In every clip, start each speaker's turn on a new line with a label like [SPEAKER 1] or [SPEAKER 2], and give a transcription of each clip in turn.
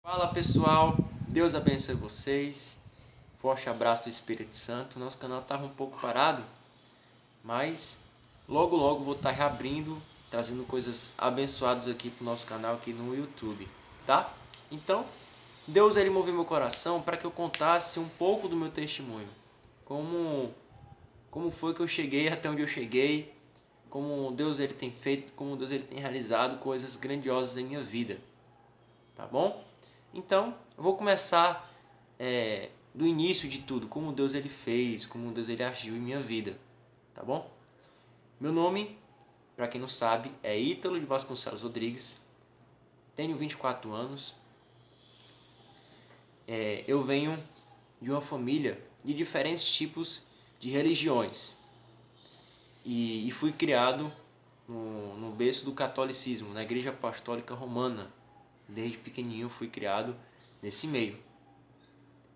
[SPEAKER 1] Fala pessoal, Deus abençoe vocês, forte abraço do Espírito Santo. Nosso canal estava um pouco parado, mas logo vou estar reabrindo, trazendo coisas abençoadas aqui para o nosso canal aqui no YouTube, tá? Então, Deus ele moveu meu coração para que eu contasse um pouco do meu testemunho, como foi que eu cheguei até onde eu cheguei, como Deus ele tem feito, como Deus ele tem realizado coisas grandiosas em minha vida, tá bom? Então, eu vou começar do início de tudo, como Deus ele fez, como Deus ele agiu em minha vida, tá bom? Meu nome, para quem não sabe, é Ítalo de Vasconcelos Rodrigues, tenho 24 anos, eu venho de uma família de diferentes tipos de religiões e fui criado no berço do catolicismo, na Igreja Apostólica Romana. Desde pequenininho fui criado nesse meio,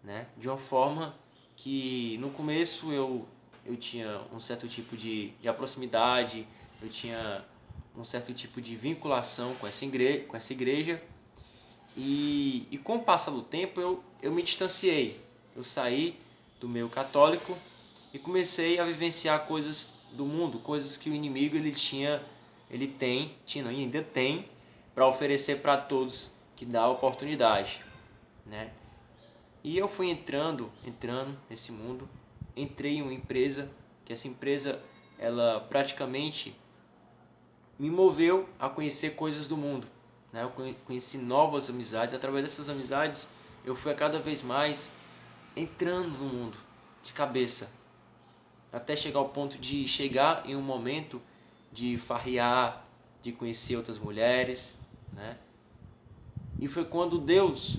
[SPEAKER 1] né? De uma forma que no começo eu tinha um certo tipo de proximidade, eu tinha um certo tipo de vinculação com essa igreja e com o passar do tempo eu me distanciei, eu saí do meio católico e comecei a vivenciar coisas do mundo, coisas que o inimigo tinha, ainda tem para oferecer para todos que dá a oportunidade, né? E eu fui entrando nesse mundo, entrei em uma empresa, que essa empresa ela praticamente me moveu a conhecer coisas do mundo, né? Eu conheci novas amizades, através dessas amizades eu fui a cada vez mais entrando no mundo de cabeça, até chegar ao ponto de chegar em um momento de farrear, de conhecer outras mulheres, né? E foi quando Deus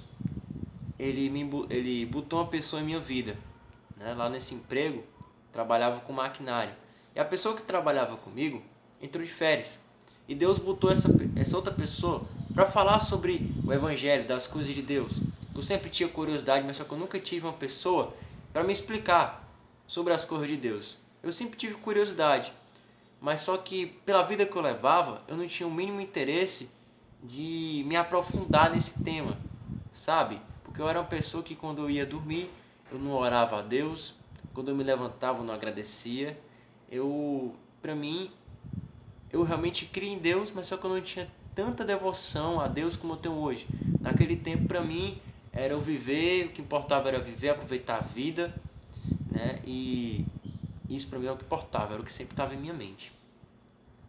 [SPEAKER 1] ele botou uma pessoa em minha vida, né? Lá nesse emprego, trabalhava com maquinário. E a pessoa que trabalhava comigo entrou de férias. E Deus botou essa outra pessoa para falar sobre o evangelho, das coisas de Deus. Eu sempre tinha curiosidade, mas só que eu nunca tive uma pessoa para me explicar sobre as coisas de Deus. Eu sempre tive curiosidade, mas só que pela vida que eu levava, eu não tinha o mínimo interesse de me aprofundar nesse tema, sabe? Porque eu era uma pessoa que quando eu ia dormir, eu não orava a Deus, quando eu me levantava eu não agradecia. Pra mim, eu realmente cria em Deus, mas só que eu não tinha tanta devoção a Deus como eu tenho hoje. Naquele tempo, pra mim, era eu viver, o que importava era viver, aproveitar a vida, né? E isso pra mim é o que importava, era o que sempre estava em minha mente.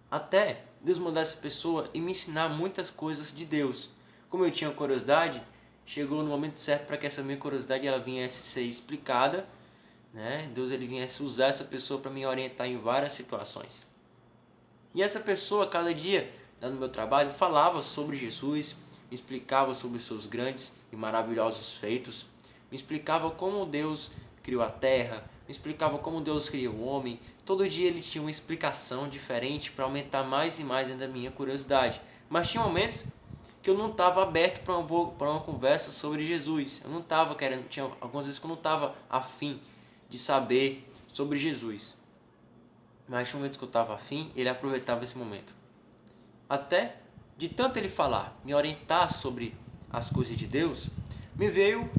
[SPEAKER 1] Até Deus mandar essa pessoa e me ensinar muitas coisas de Deus. Como eu tinha curiosidade, chegou no momento certo para que essa minha curiosidade ela viesse ser explicada, né? Deus ele viesse usar essa pessoa para me orientar em várias situações. E essa pessoa, cada dia, no meu trabalho, falava sobre Jesus, me explicava sobre os seus grandes e maravilhosos feitos, me explicava como Deus criou a terra, me explicava como Deus criou o homem. Todo dia ele tinha uma explicação diferente para aumentar mais e mais ainda a minha curiosidade. Mas tinha momentos que eu não estava aberto para uma conversa sobre Jesus. Eu não estava querendo, tinha algumas vezes que eu não estava afim de saber sobre Jesus. Mas tinha momentos que eu estava afim, ele aproveitava esse momento. Até de tanto ele falar, me orientar sobre as coisas de Deus, me veio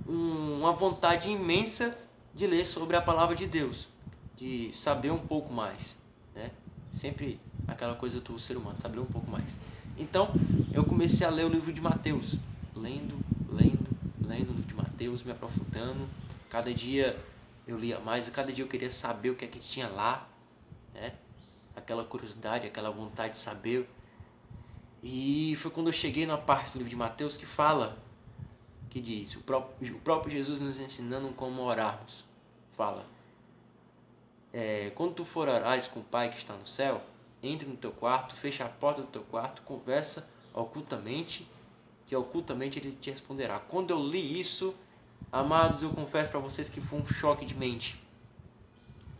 [SPEAKER 1] uma vontade imensa de ler sobre a palavra de Deus, de saber um pouco mais, né? Sempre aquela coisa do ser humano, saber um pouco mais. Então, eu comecei a ler o livro de Mateus, lendo o livro de Mateus, me aprofundando. Cada dia eu lia mais, cada dia eu queria saber o que é que tinha lá, né? Aquela curiosidade, aquela vontade de saber. E foi quando eu cheguei na parte do livro de Mateus que diz, o próprio Jesus nos ensinando como orarmos. Fala, quando tu for orares com o Pai que está no céu, entre no teu quarto, fecha a porta do teu quarto, conversa ocultamente, que ocultamente ele te responderá. Quando eu li isso, amados, eu confesso para vocês que foi um choque de mente.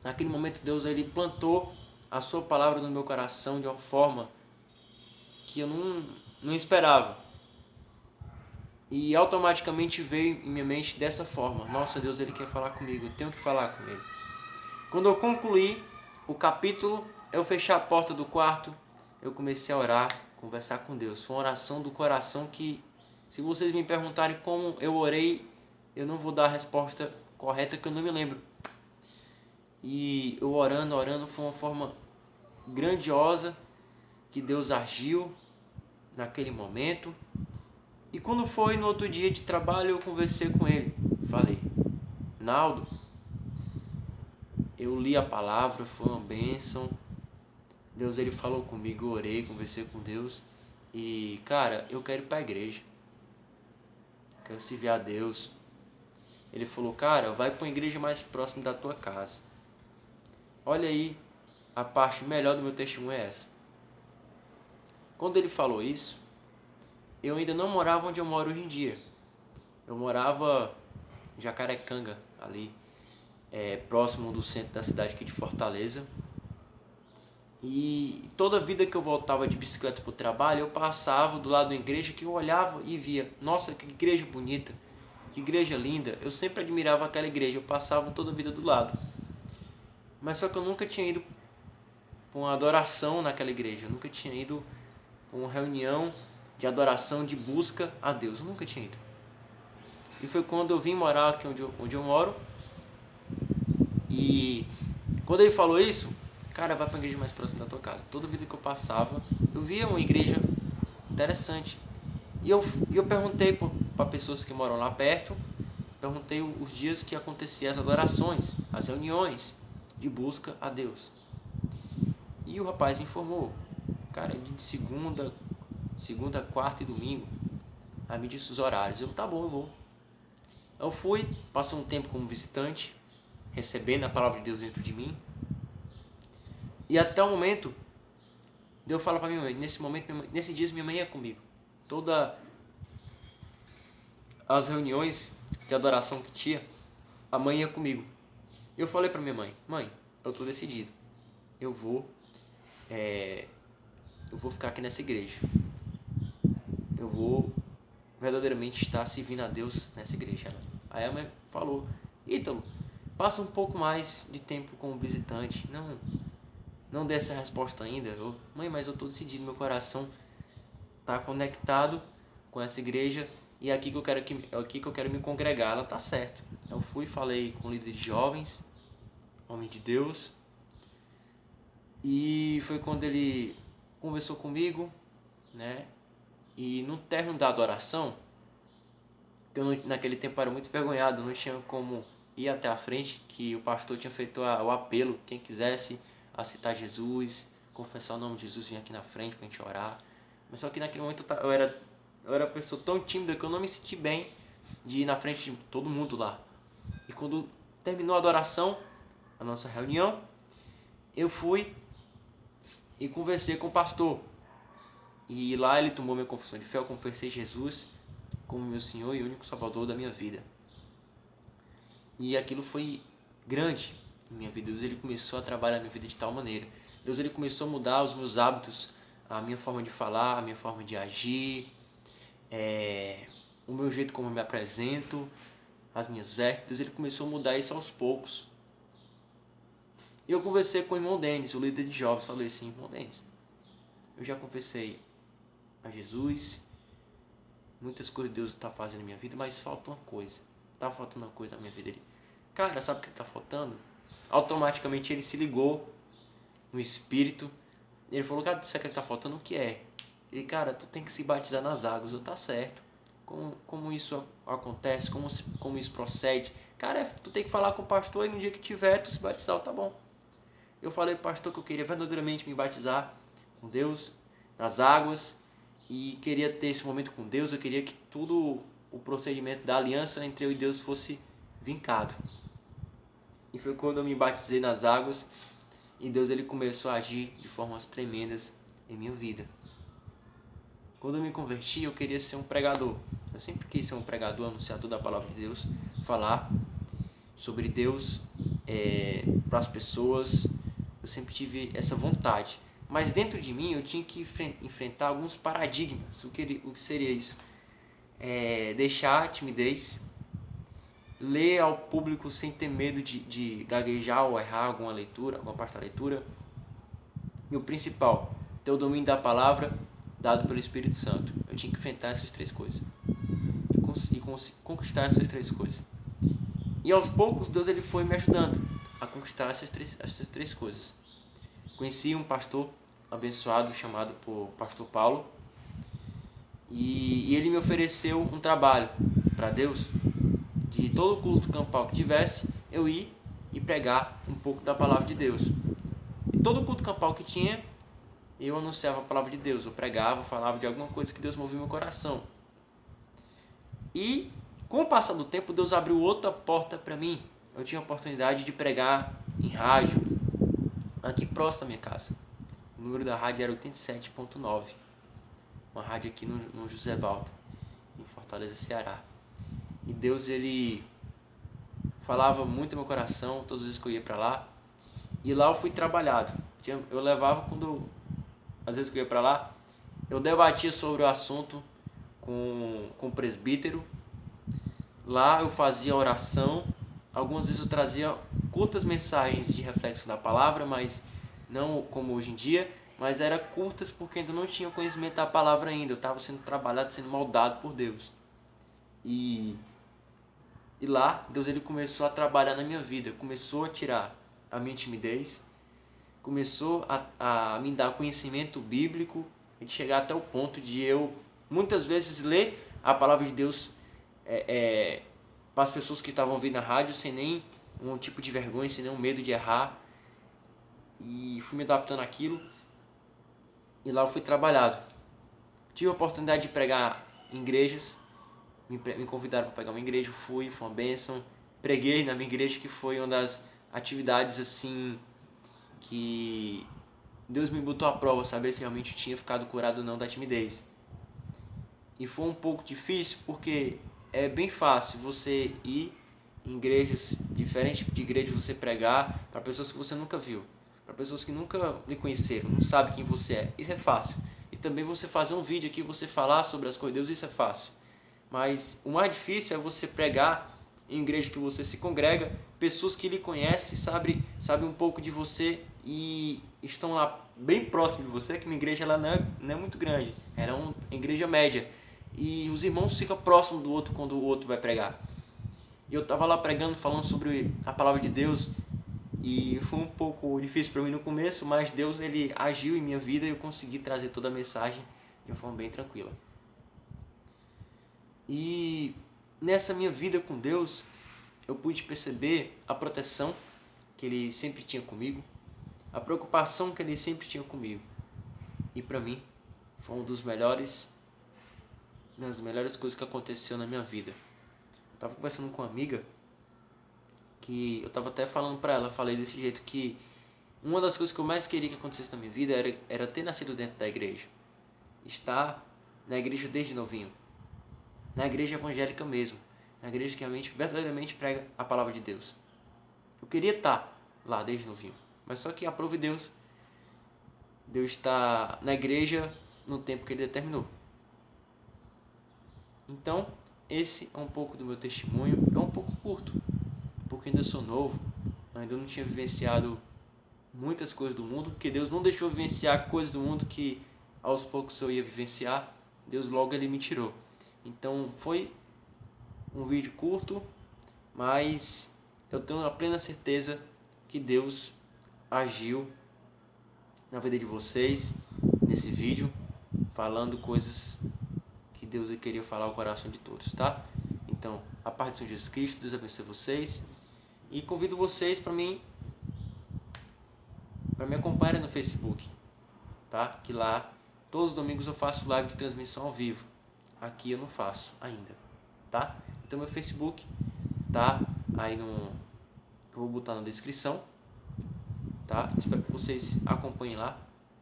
[SPEAKER 1] Naquele momento Deus ele plantou a sua palavra no meu coração de uma forma que eu não esperava. E automaticamente veio em minha mente dessa forma. Nossa, Deus ele quer falar comigo, eu tenho que falar com ele. Quando eu concluí o capítulo, eu fechei a porta do quarto, eu comecei a orar, conversar com Deus. Foi uma oração do coração que Se vocês me perguntarem como eu orei, eu não vou dar a resposta correta, que eu não me lembro. E eu orando, foi uma forma grandiosa que Deus agiu naquele momento. E quando foi no outro dia de trabalho, eu conversei com ele. Falei: Naldo, eu li a palavra, foi uma bênção. Deus, ele falou comigo, eu orei, conversei com Deus. E, cara, eu quero ir para a igreja. Quero servir a Deus. Ele falou: cara, vai para uma igreja mais próxima da tua casa. Olha aí, a parte melhor do meu testemunho é essa. Quando ele falou isso, eu ainda não morava onde eu moro hoje em dia. Eu morava em Jacarecanga, ali, próximo do centro da cidade aqui de Fortaleza. E toda vida que eu voltava de bicicleta para o trabalho, eu passava do lado da igreja, que eu olhava e via: nossa, que igreja bonita, que igreja linda. Eu sempre admirava aquela igreja, eu passava toda a vida do lado. Mas só que eu nunca tinha ido para uma adoração naquela igreja, eu nunca tinha ido para uma reunião de adoração, de busca a Deus, eu nunca tinha ido. E foi quando eu vim morar aqui onde eu moro. E quando ele falou isso: cara, vai para a igreja mais próxima da tua casa. Toda vida que eu passava, eu via uma igreja interessante. E eu perguntei para pessoas que moram lá perto, perguntei os dias que aconteciam as adorações, as reuniões de busca a Deus. E o rapaz me informou: cara, de segunda, quarta e domingo. Aí me disse os horários. Eu: tá bom, eu vou. Eu fui, passei um tempo como visitante, recebendo a palavra de Deus dentro de mim. E até o momento, Deus fala para minha mãe: nesse dia minha mãe ia comigo. Todas as reuniões de adoração que tinha, a mãe ia comigo. Eu falei para minha mãe: mãe, eu estou decidido. Eu vou ficar aqui nessa igreja. Eu vou verdadeiramente estar servindo a Deus nessa igreja. Aí a mãe falou: Ítalo, passa um pouco mais de tempo como visitante. Não dê essa resposta ainda. Mãe, mas eu estou decidido, meu coração está conectado com essa igreja e é aqui que eu quero me congregar. Ela: tá certo. Eu fui, falei com o líder de jovens, homem de Deus, e foi quando ele conversou comigo, né? E no término da adoração, que eu naquele tempo era muito envergonhado, não tinha como ir até a frente, que o pastor tinha feito o apelo: quem quisesse aceitar Jesus, confessar o nome de Jesus, vinha aqui na frente pra gente orar. Mas só que naquele momento eu era uma pessoa tão tímida que eu não me senti bem de ir na frente de todo mundo lá. E quando terminou a adoração, a nossa reunião, eu fui e conversei com o pastor. E lá ele tomou minha confissão de fé, eu confessei Jesus como meu Senhor e único Salvador da minha vida. E aquilo foi grande na minha vida. Deus, ele começou a trabalhar na minha vida de tal maneira. Deus, ele começou a mudar os meus hábitos, a minha forma de falar, a minha forma de agir, o meu jeito como eu me apresento, as minhas vestes. Deus, ele começou a mudar isso aos poucos. E eu conversei com o irmão Denis, o líder de jovens. Falei assim: irmão Denis, eu já confessei a Jesus, muitas coisas Deus está fazendo na minha vida, mas falta uma coisa. Está faltando uma coisa na minha vida. Ele: cara, sabe o que está faltando? Automaticamente ele se ligou no espírito. Ele falou: cara, sabe o que está faltando? O que é? Ele: cara, tu tem que se batizar nas águas. Eu: tá certo. Como isso acontece? Como isso procede? Cara, tu tem que falar com o pastor e no dia que tiver tu se batizar. Tá bom. Eu falei pro pastor que eu queria verdadeiramente me batizar com Deus nas águas e queria ter esse momento com Deus. Eu queria que tudo o procedimento da aliança entre eu e Deus fosse vincado. E foi quando eu me batizei nas águas e Deus, ele começou a agir de formas tremendas em minha vida. Quando eu me converti, eu queria ser um pregador. Eu sempre quis ser um pregador, anunciador da palavra de Deus, falar sobre Deus para as pessoas. Eu sempre tive essa vontade. Mas dentro de mim eu tinha que enfrentar alguns paradigmas. O que seria isso? Deixar a timidez, ler ao público sem ter medo de gaguejar ou errar alguma parte da leitura. E o principal, ter o domínio da palavra dado pelo Espírito Santo. Eu tinha que enfrentar essas três coisas. conquistar essas 3 coisas. E aos poucos Deus ele foi me ajudando a conquistar essas três coisas. Conheci um pastor abençoado chamado por Pastor Paulo, e ele me ofereceu um trabalho para Deus, de todo culto campal que tivesse, eu ir e pregar um pouco da palavra de Deus. E todo culto campal que tinha, eu anunciava a palavra de Deus, eu pregava, falava de alguma coisa que Deus movia meu coração. E com o passar do tempo, Deus abriu outra porta para mim. Eu tinha a oportunidade de pregar em rádio, aqui próximo da minha casa. O número da rádio era 87.9, uma rádio aqui no José Valdo, em Fortaleza, Ceará. E Deus, ele falava muito no meu coração todas as vezes que eu ia para lá. E lá eu fui trabalhado. Eu levava, às vezes que eu ia para lá, eu debatia sobre o assunto com o presbítero. Lá eu fazia oração. Algumas vezes eu trazia curtas mensagens de reflexo da palavra, mas não como hoje em dia, mas era curtas porque ainda não tinha conhecimento da palavra ainda. Eu estava sendo trabalhado, sendo moldado por Deus. E lá Deus ele começou a trabalhar na minha vida, começou a tirar a minha timidez, começou a me dar conhecimento bíblico, e de chegar até o ponto de eu muitas vezes ler a palavra de Deus para as pessoas que estavam ouvindo na rádio sem nem um tipo de vergonha, sem nenhum medo de errar. E fui me adaptando àquilo. E lá eu fui trabalhado. Tive a oportunidade de pregar em igrejas. Me convidaram para pregar uma igreja, foi uma bênção. Preguei na minha igreja, que foi uma das atividades assim que Deus me botou à prova, saber se realmente eu tinha ficado curado ou não da timidez. E foi um pouco difícil porque é bem fácil você ir em igrejas, diferentes de igrejas, você pregar para pessoas que você nunca viu, para pessoas que nunca lhe conheceram, não sabem quem você é. Isso é fácil. E também você fazer um vídeo aqui, você falar sobre as coisas de Deus, isso é fácil. Mas o mais difícil é você pregar em igreja que você se congrega, pessoas que lhe conhecem, sabem um pouco de você e estão lá bem próximo de você, que minha igreja ela não é muito grande, ela é uma igreja média. E os irmãos ficam próximos do outro quando o outro vai pregar. E eu estava lá pregando, falando sobre a palavra de Deus, e foi um pouco difícil para mim no começo, mas Deus ele agiu em minha vida e eu consegui trazer toda a mensagem de uma forma bem tranquila. E nessa minha vida com Deus, eu pude perceber a proteção que Ele sempre tinha comigo, a preocupação que Ele sempre tinha comigo. E para mim, foi uma das melhores coisas que aconteceu na minha vida. Eu estava conversando com uma amiga, que eu estava até falando para ela, falei desse jeito que uma das coisas que eu mais queria que acontecesse na minha vida era ter nascido dentro da igreja. Estar na igreja desde novinho. Na igreja evangélica mesmo. Na igreja que realmente, verdadeiramente prega a palavra de Deus. Eu queria estar lá desde novinho. Mas só que aprove Deus. Deus está na igreja no tempo que Ele determinou. Então, esse é um pouco do meu testemunho. É um pouco curto, porque ainda sou novo. Ainda não tinha vivenciado muitas coisas do mundo, porque Deus não deixou vivenciar coisas do mundo que aos poucos eu ia vivenciar. Deus logo Ele me tirou. Então foi um vídeo curto, mas eu tenho a plena certeza que Deus agiu na vida de vocês nesse vídeo, falando coisas que Deus queria falar ao coração de todos, tá? Então, a paz de Senhor Jesus Cristo, Deus abençoe vocês e convido vocês para me acompanhar no Facebook, tá? Que lá todos os domingos eu faço live de transmissão ao vivo. Aqui eu não faço ainda, tá? Então meu Facebook tá aí eu vou botar na descrição, tá? Espero que vocês acompanhem lá,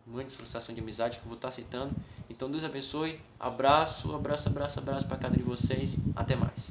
[SPEAKER 1] mande solicitação de amizade que eu vou estar aceitando. Então Deus abençoe, abraço para cada um de vocês, até mais.